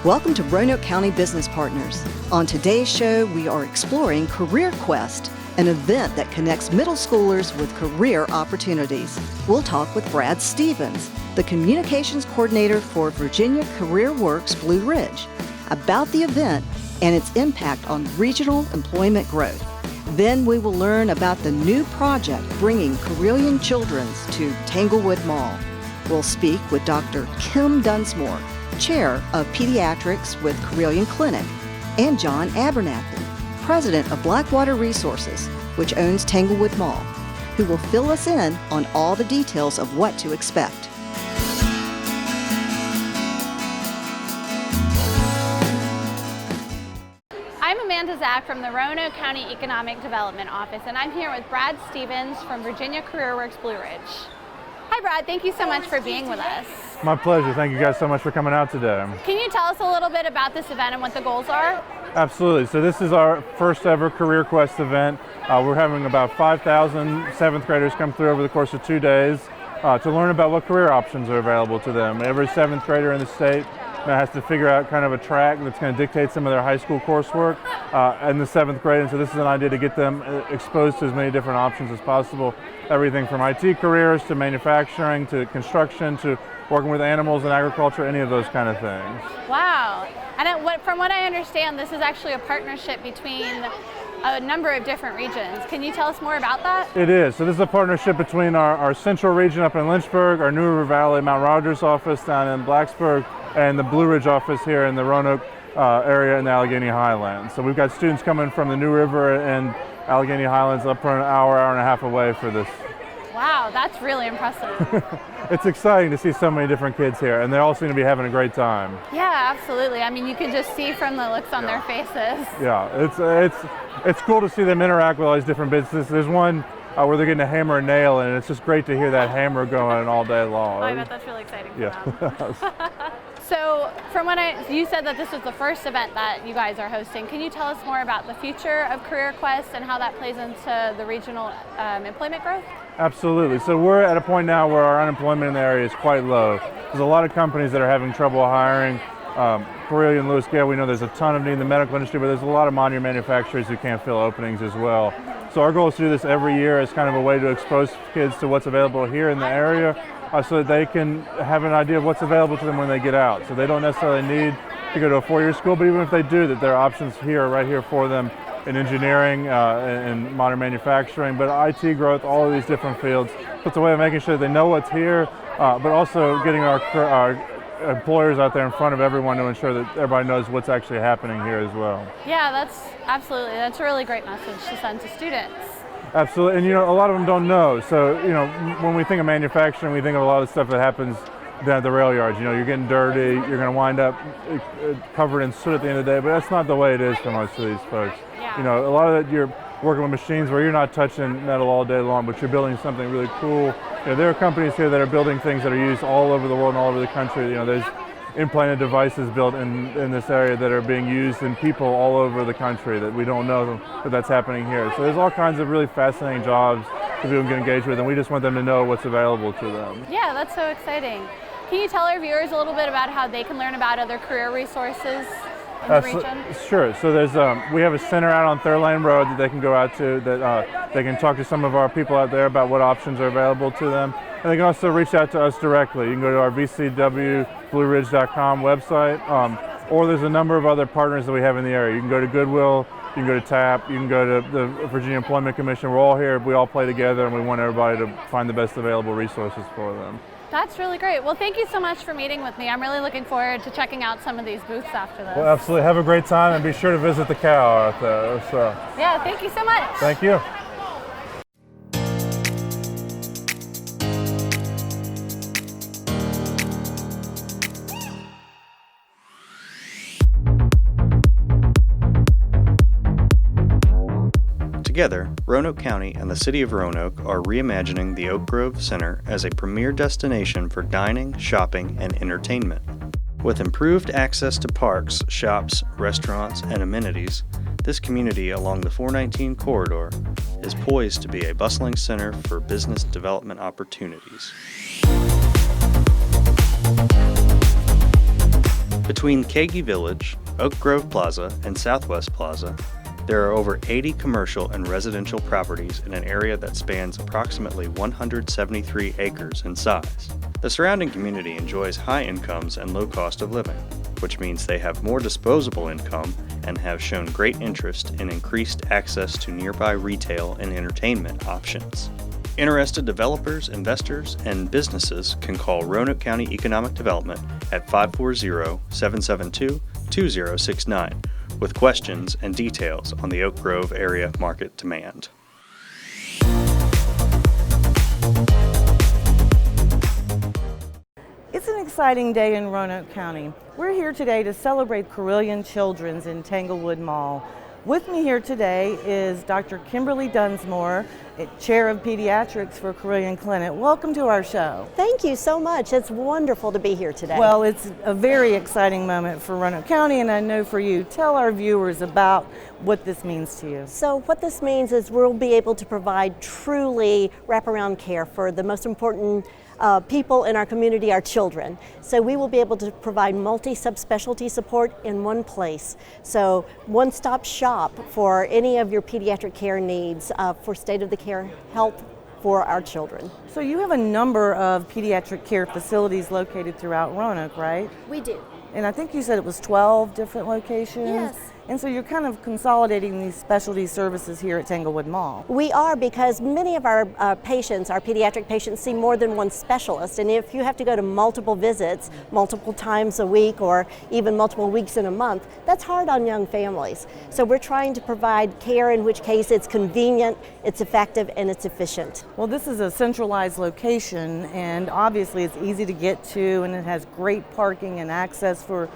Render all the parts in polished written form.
Welcome to Roanoke County Business Partners. On today's show, we are exploring Career Quest, an event that connects middle schoolers with career opportunities. We'll talk with Brad Stevens, the Communications Coordinator for Virginia Career Works Blue Ridge, about the event and its impact on regional employment growth. Then we will learn about the new project bringing Carilion Children to Tanglewood Mall. We'll speak with Dr. Kim Dunsmore, Chair of Pediatrics with Carilion Clinic, and John Abernathy, President of Blackwater Resources, which owns Tanglewood Mall, who will fill us in on all the details of what to expect. I'm Amanda Zach from the Roanoke County Economic Development Office, and I'm here with Brad Stevens from Virginia Career Works Blue Ridge. Hi Brad, thank you so much for being with us. My pleasure. Thank you guys so much for coming out today. Can you tell us a little bit about this event and what the goals are? Absolutely. So this is our first ever Career Quest event. We're having about 5,000 seventh graders come through over the course of 2 days to learn about what career options are available to them. Every seventh grader in the state has to figure out kind of a track that's going to dictate some of their high school coursework in the seventh grade. And so this is an idea to get them exposed to as many different options as possible. Everything from IT careers to manufacturing to construction to working with animals and agriculture, any of those kind of things. Wow. And from what I understand, this is actually a partnership between a number of different regions. Can you tell us more about that? It is. So this is a partnership between our central region up in Lynchburg, our New River Valley, Mount Rogers office down in Blacksburg, and the Blue Ridge office here in the Roanoke area in the Allegheny Highlands. So we've got students coming from the New River and Allegheny Highlands up for an hour and a half away for this. Wow, that's really impressive. It's exciting to see so many different kids here, and they all seem to be having a great time. Yeah, absolutely. I mean, you can just see from the looks on their faces. Yeah, it's cool to see them interact with all these different businesses. There's one where they're getting a hammer and nail, and it's just great to hear that hammer going all day long. I bet that's really exciting for them. Yeah. So, from what you said that this was the first event that you guys are hosting. Can you tell us more about the future of Career Quest and how that plays into the regional employment growth? Absolutely. So we're at a point now where our unemployment in the area is quite low. There's a lot of companies that are having trouble hiring. Carilion, Lewis Gale, we know there's a ton of need in the medical industry, but there's a lot of minor manufacturers who can't fill openings as well. So our goal is to do this every year as kind of a way to expose kids to what's available here in the area so that they can have an idea of what's available to them when they get out. So they don't necessarily need to go to a four-year school, but even if they do, that there are options here, right here for them in engineering and modern manufacturing, but IT growth, all of these different fields. So it's a way of making sure they know what's here, but also getting our employers out there in front of everyone to ensure that everybody knows what's actually happening here as well. Yeah, that's a really great message to send to students. Absolutely, and a lot of them don't know. So when we think of manufacturing, we think of a lot of stuff that happens down at the rail yards. You're getting dirty, you're going to wind up covered in soot at the end of the day, but that's not the way it is for most of these folks. Yeah. A lot of it, you're working with machines where you're not touching metal all day long, but you're building something really cool. There are companies here that are building things that are used all over the world and all over the country. There's implanted devices built in this area that are being used in people all over the country that we don't know that that's happening here. So there's all kinds of really fascinating jobs that people can engage with, and we just want them to know what's available to them. Yeah, that's so exciting. Can you tell our viewers a little bit about how they can learn about other career resources in the region? Sure. So we have a center out on Third Lane Road that they can go out to, that they can talk to some of our people out there about what options are available to them. And they can also reach out to us directly. You can go to our vcwblueridge.com website, or there's a number of other partners that we have in the area. You can go to Goodwill, you can go to TAP, you can go to the Virginia Employment Commission. We're all here, we all play together, and we want everybody to find the best available resources for them. That's really great. Well, thank you so much for meeting with me. I'm really looking forward to checking out some of these booths after this. Well, absolutely. Have a great time, and be sure to visit the cow out there. So. Yeah, thank you so much. Thank you. Together, Roanoke County and the City of Roanoke are reimagining the Oak Grove Center as a premier destination for dining, shopping, and entertainment. With improved access to parks, shops, restaurants, and amenities, this community along the 419 corridor is poised to be a bustling center for business development opportunities. Between Kagi Village, Oak Grove Plaza, and Southwest Plaza, there are over 80 commercial and residential properties in an area that spans approximately 173 acres in size. The surrounding community enjoys high incomes and low cost of living, which means they have more disposable income and have shown great interest in increased access to nearby retail and entertainment options. Interested developers, investors, and businesses can call Roanoke County Economic Development at 540-772-2069 with questions and details on the Oak Grove area market demand. It's an exciting day in Roanoke County. We're here today to celebrate Carilion Children's in Tanglewood Mall. With me here today is Dr. Kimberly Dunsmore, Chair of Pediatrics for Carilion Clinic. Welcome to our show. Thank you so much. It's wonderful to be here today. Well, it's a very exciting moment for Roanoke County, and I know for you. Tell our viewers about what this means to you. So what this means is we'll be able to provide truly wraparound care for the most important people in our community, our children. So we will be able to provide multi-subspecialty support in one place. So one-stop shop for any of your pediatric care needs for state-of-the-care health for our children. So you have a number of pediatric care facilities located throughout Roanoke, right? We do. And I think you said it was 12 different locations? Yes. And so you're kind of consolidating these specialty services here at Tanglewood Mall. We are, because many of our patients, our pediatric patients, see more than one specialist, and if you have to go to multiple visits, multiple times a week or even multiple weeks in a month, that's hard on young families. So we're trying to provide care in which case it's convenient, it's effective, and it's efficient. Well, this is a centralized location, and obviously it's easy to get to, and it has great parking and access for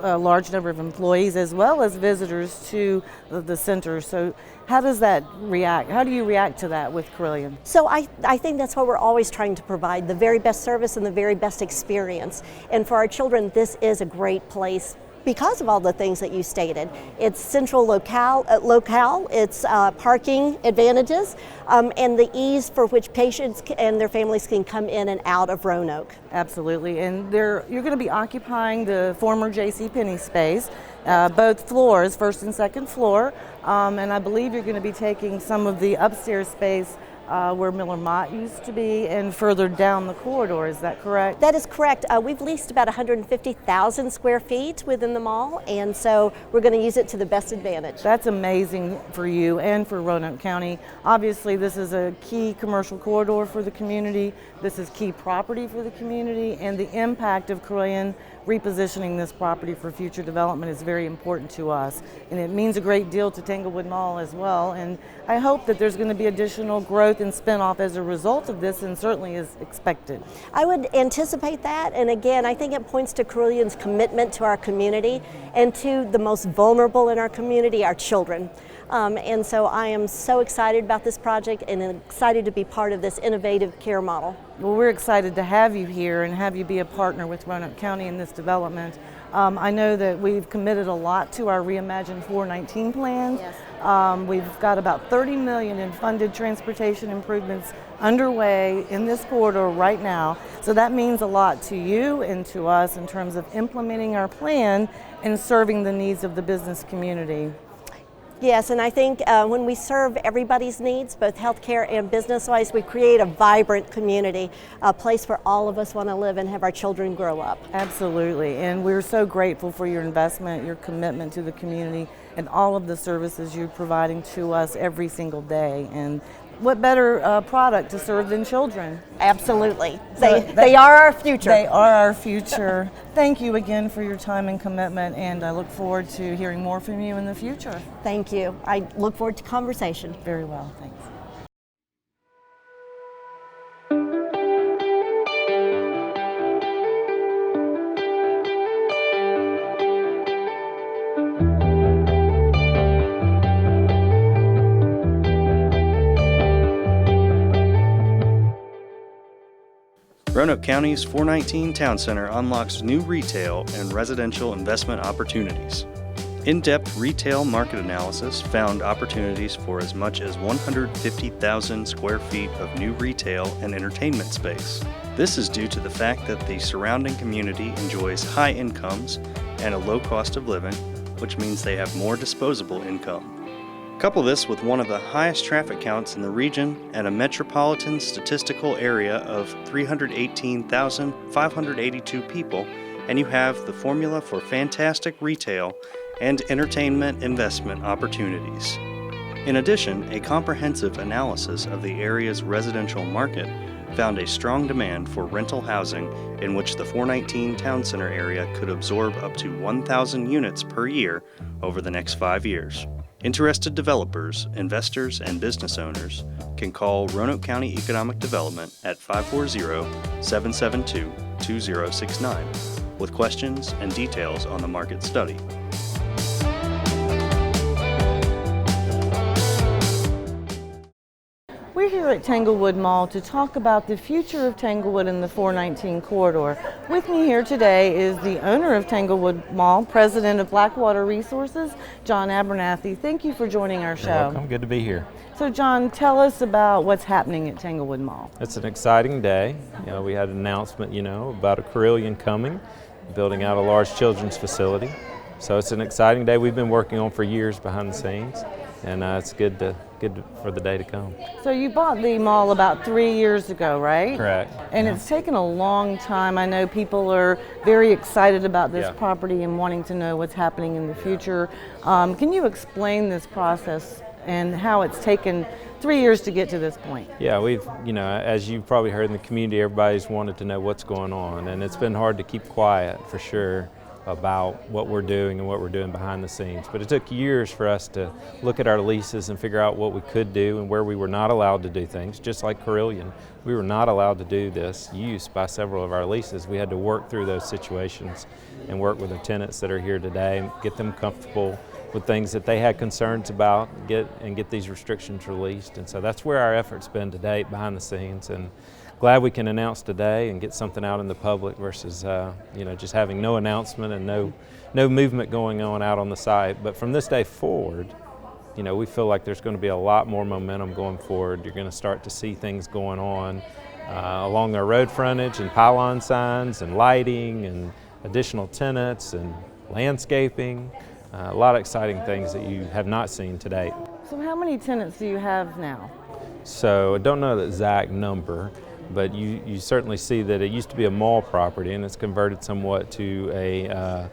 a large number of employees as well as visitors to the center. So how does that react? How do you react to that with Carilion? So I think that's what we're always trying to provide, the very best service and the very best experience. And for our children, this is a great place because of all the things that you stated. It's central locale, it's parking advantages, and the ease for which patients and their families can come in and out of Roanoke. Absolutely, and you're going to be occupying the former JCPenney space, both floors, first and second floor, and I believe you're going to be taking some of the upstairs space where Miller Mott used to be and further down the corridor. Is that correct? That is correct. We've leased about 150,000 square feet within the mall, and so we're going to use it to the best advantage. That's amazing for you and for Roanoke County. Obviously, this is a key commercial corridor for the community. This is key property for the community, and the impact of Carilion repositioning this property for future development is very important to us, and it means a great deal to Tanglewood Mall as well. And I hope that there's going to be additional growth and spinoff as a result of this, and certainly is expected. I would anticipate that, and again, I think it points to Carilion's commitment to our community and to the most vulnerable in our community, our children. And so I am so excited about this project and excited to be part of this innovative care model. Well, we're excited to have you here and have you be a partner with Roanoke County in this development. I know that we've committed a lot to our Reimagine 419 plan. Yes. We've got about $30 million in funded transportation improvements underway in this corridor right now. So that means a lot to you and to us in terms of implementing our plan and serving the needs of the business community. Yes, and I think when we serve everybody's needs, both healthcare and business-wise, we create a vibrant community, a place where all of us want to live and have our children grow up. Absolutely, and we're so grateful for your investment, your commitment to the community, and all of the services you're providing to us every single day. And what better product to serve than children? Absolutely. They are our future. They are our future. Thank you again for your time and commitment, and I look forward to hearing more from you in the future. Thank you. I look forward to conversation. Very well, thanks. Roanoke County's 419 Town Center unlocks new retail and residential investment opportunities. In-depth retail market analysis found opportunities for as much as 150,000 square feet of new retail and entertainment space. This is due to the fact that the surrounding community enjoys high incomes and a low cost of living, which means they have more disposable income. Couple this with one of the highest traffic counts in the region and a metropolitan statistical area of 318,582 people, and you have the formula for fantastic retail and entertainment investment opportunities. In addition, a comprehensive analysis of the area's residential market found a strong demand for rental housing in which the 419 Town Center area could absorb up to 1,000 units per year over the next 5 years. Interested developers, investors, and business owners can call Roanoke County Economic Development at 540-772-2069 with questions and details on the market study. We're here at Tanglewood Mall to talk about the future of Tanglewood in the 419 corridor. With me here today is the owner of Tanglewood Mall, president of Blackwater Resources, John Abernathy. Thank you for joining our show. You're welcome. Good to be here. So John, tell us about what's happening at Tanglewood Mall. It's an exciting day. We had an announcement, about a Carilion coming, building out a large children's facility. So it's an exciting day we've been working on for years behind the scenes, and it's good for the day to come. So you bought the mall about 3 years ago, right? Correct. And it's taken a long time. I know people are very excited about this property and wanting to know what's happening in the future. Can you explain this process and how it's taken 3 years to get to this point? Yeah, we've, as you've probably heard in the community, everybody's wanted to know what's going on, and it's been hard to keep quiet for sure about what we're doing and what we're doing behind the scenes. But it took years for us to look at our leases and figure out what we could do and where we were not allowed to do things. Just like Carilion, we were not allowed to do this use by several of our leases. We had to work through those situations and work with the tenants that are here today and get them comfortable with things that they had concerns about, get these restrictions released. And so that's where our effort's been to date behind the scenes, and glad we can announce today and get something out in the public versus just having no announcement and no movement going on out on the site. But from this day forward, we feel like there's going to be a lot more momentum going forward. You're going to start to see things going on along our road frontage and pylon signs and lighting and additional tenants and landscaping. A lot of exciting things that you have not seen to date. So how many tenants do you have now? So I don't know the exact number, but you certainly see that it used to be a mall property and it's converted somewhat to a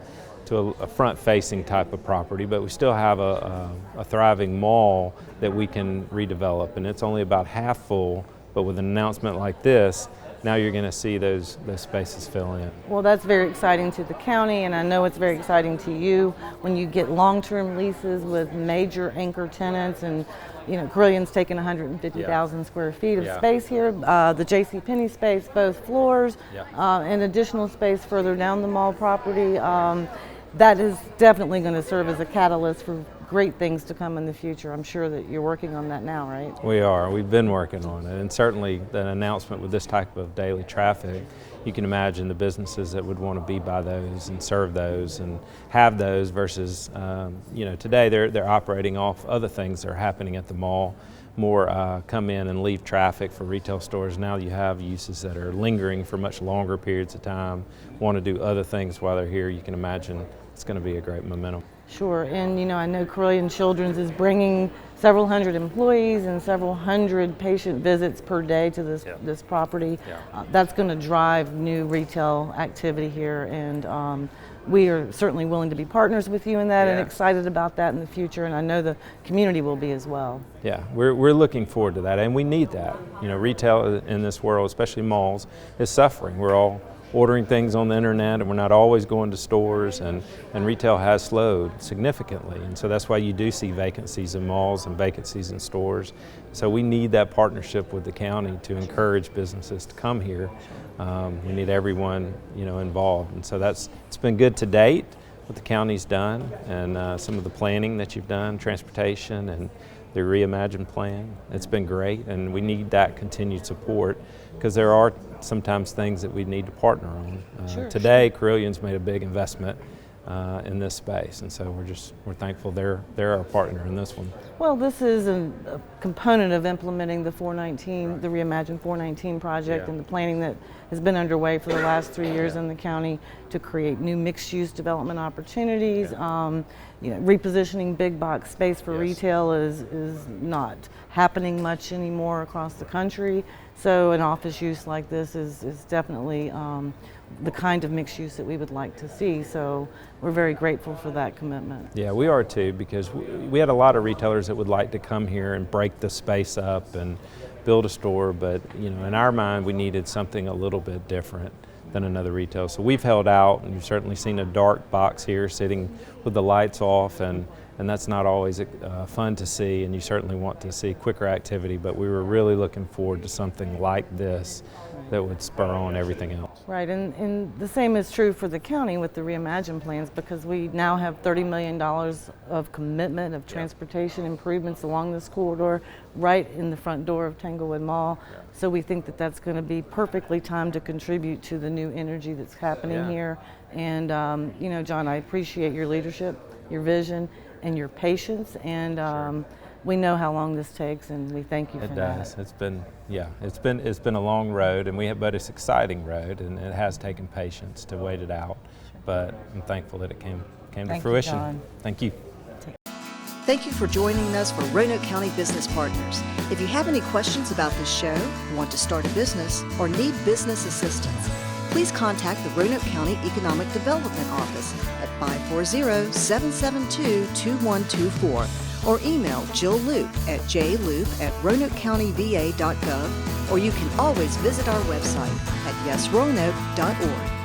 front-facing type of property, but we still have a thriving mall that we can redevelop, and it's only about half full, but with an announcement like this, now you're going to see those spaces fill in. Well, that's very exciting to the county, and I know it's very exciting to you when you get long-term leases with major anchor tenants, and Carilion's taken 150,000 square feet of space here, the JCPenney space, both floors, and additional space further down the mall property. That is definitely going to serve as a catalyst for great things to come in the future. I'm sure that you're working on that now, right? We are. We've been working on it, and certainly the announcement with this type of daily traffic, you can imagine the businesses that would want to be by those and serve those and have those versus, today they're operating off other things that are happening at the mall. More come in and leave traffic for retail stores. Now you have uses that are lingering for much longer periods of time, want to do other things while they're here. You can imagine it's going to be a great momentum. Sure, and I know Carilion Children is bringing several hundred employees and several hundred patient visits per day to this property. That's going to drive new retail activity here, and we are certainly willing to be partners with you in that and excited about that in the future, and I know the community will be as well. Yeah, we're looking forward to that, and we need that. Retail in this world, especially malls, is suffering. We're all ordering things on the internet, and we're not always going to stores, and retail has slowed significantly, and so that's why you do see vacancies in malls and vacancies in stores. So we need that partnership with the county to encourage businesses to come here. We need everyone involved, and so it's been good to date what the county's done, and some of the planning that you've done, transportation and the Reimagine plan. It's been great, and we need that continued support because there are sometimes things that we need to partner on. Today, Carilion's made a big investment in this space, and so we're thankful they're our partner in this one. Well, this is a component of implementing the 419, the Reimagine 419 project, and the planning that has been underway for the last 3 years in the county to create new mixed-use development opportunities. Repositioning big box space for retail is not happening much anymore across the country. So an office use like this is definitely the kind of mixed use that we would like to see. So we're very grateful for that commitment. Yeah, we are too, because we had a lot of retailers that would like to come here and break the space up and build a store, but in our mind we needed something a little bit different than another retail. So we've held out, and you've certainly seen a dark box here sitting with the lights off, and that's not always fun to see, and you certainly want to see quicker activity, but we were really looking forward to something like this that would spur on everything else. Right, and the same is true for the county with the Reimagine plans, because we now have $30 million of commitment of transportation improvements along this corridor right in the front door of Tanglewood Mall. So we think that that's going to be perfectly timed to contribute to the new energy that's happening here. And John, I appreciate your leadership, your vision, and your patience, and we know how long this takes, and we thank you for that. It does. It's been a long road, but it's an exciting road, and it has taken patience to wait it out. But I'm thankful that it came to fruition. John. Thank you. Thank you for joining us for Roanoke County Business Partners. If you have any questions about this show, want to start a business, or need business assistance, please contact the Roanoke County Economic Development Office at 540-772-2124 or email Jill Loop at jloop@roanokecountyva.gov, or you can always visit our website at yesroanoke.org.